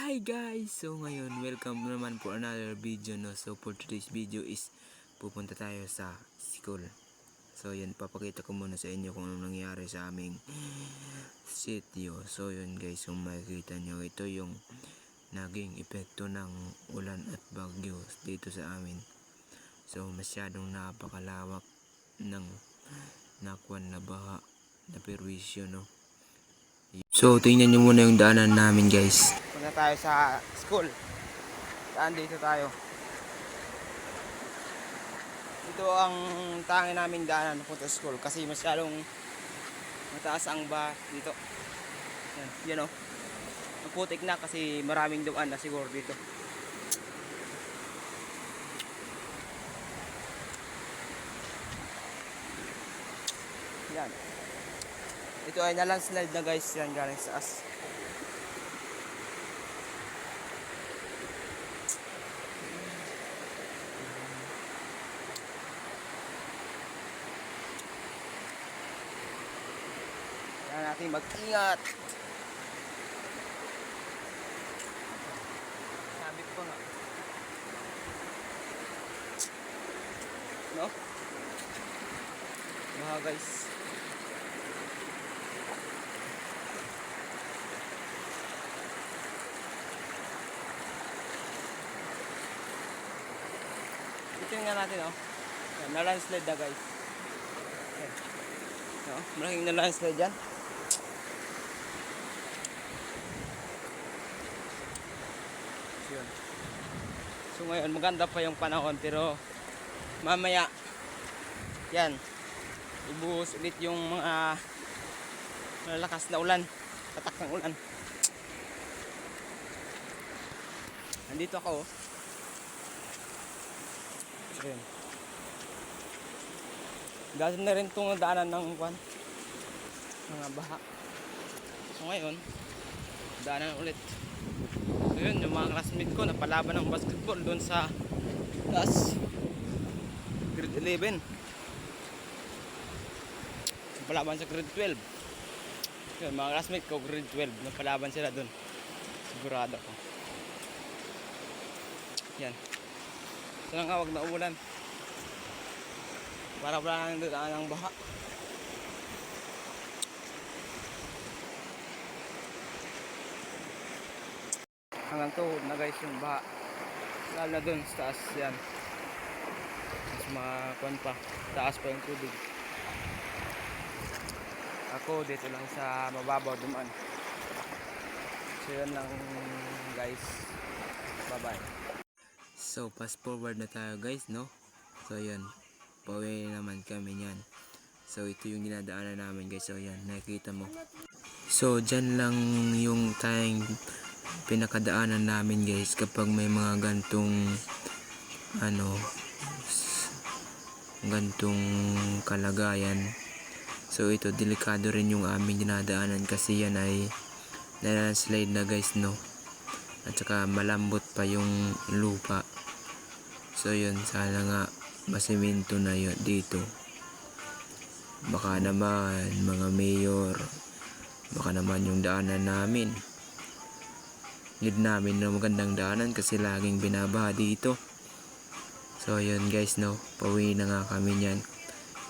Hi guys! So ngayon, welcome naman for another video, no? So for today's video is pupunta tayo sa school. So yun, papakita ko muna sa inyo kung anong nangyari sa aming sitio. So yun guys, kung makikita nyo, ito yung naging epekto ng ulan at bagyo dito sa amin. So masyadong napakalawak ng nakwan na baha na perwisyo, no? So tingnan nyo muna yung daanan namin guys. Punta tayo sa school. Saan dito tayo? Ito ang tangi namin daanan punta sa school kasi masyadong mataas ang baha dito. Yan o. Maputik na kasi maraming dumaan na siguro dito. Yan. Ito ay na-landslide na guys. Yan galing sa as. Kailangan natin mag-ingat. Sabit ko nga. No? Mga guys. Tingnan natin, oh. Na-landslide na guys. No? Malaking na-landslide yan. So ngayon maganda pa yung panahon pero mamaya yan ibuhos ulit yung mga malakas na ulan, patak ng ulan. Nandito ako, oh. Ayun. Dahil na rin itong daanan ng mga baha. So ngayon daanan ulit. So yun, yung mga classmate ko napalaban ng basketball doon sa taas, grade 11. Napalaban sa grade 12. Yun, mga classmate ko grade 12 napalaban sila doon, sigurado ko. Yan. So lang wag na umulan para wala nang daan ng baha. Hanggang tuhod na guys yung baha, lalo na dun sa taas. Yan, mas makuan pa, taas pa yung tubig. Ako dito lang sa mababaw dumaan. So yun lang guys, bye bye. So fast forward na tayo guys, no? So yan, pauwi naman kami yan. So ito yung dinadaanan namin guys. So yan, nakikita mo. So dyan lang yung tayong pinakadaanan namin guys kapag may mga gantong gantong kalagayan. So ito, delikado rin yung aming dinadaanan kasi yan ay na-landslide na guys, no? At saka malambot pa yung lupa. So yun, sana nga masiminto na yun dito. Baka naman mga mayor, baka naman yung daanan namin, need namin na magandang daanan kasi laging binabaha dito. So yun guys, no, pauwi na nga kami niyan.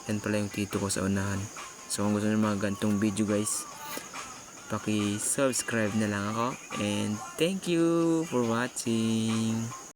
Yan pala yung tito ko sa unahan. So kung gusto nyo mga gantong video guys, paki-subscribe na lang ako. And thank you for watching.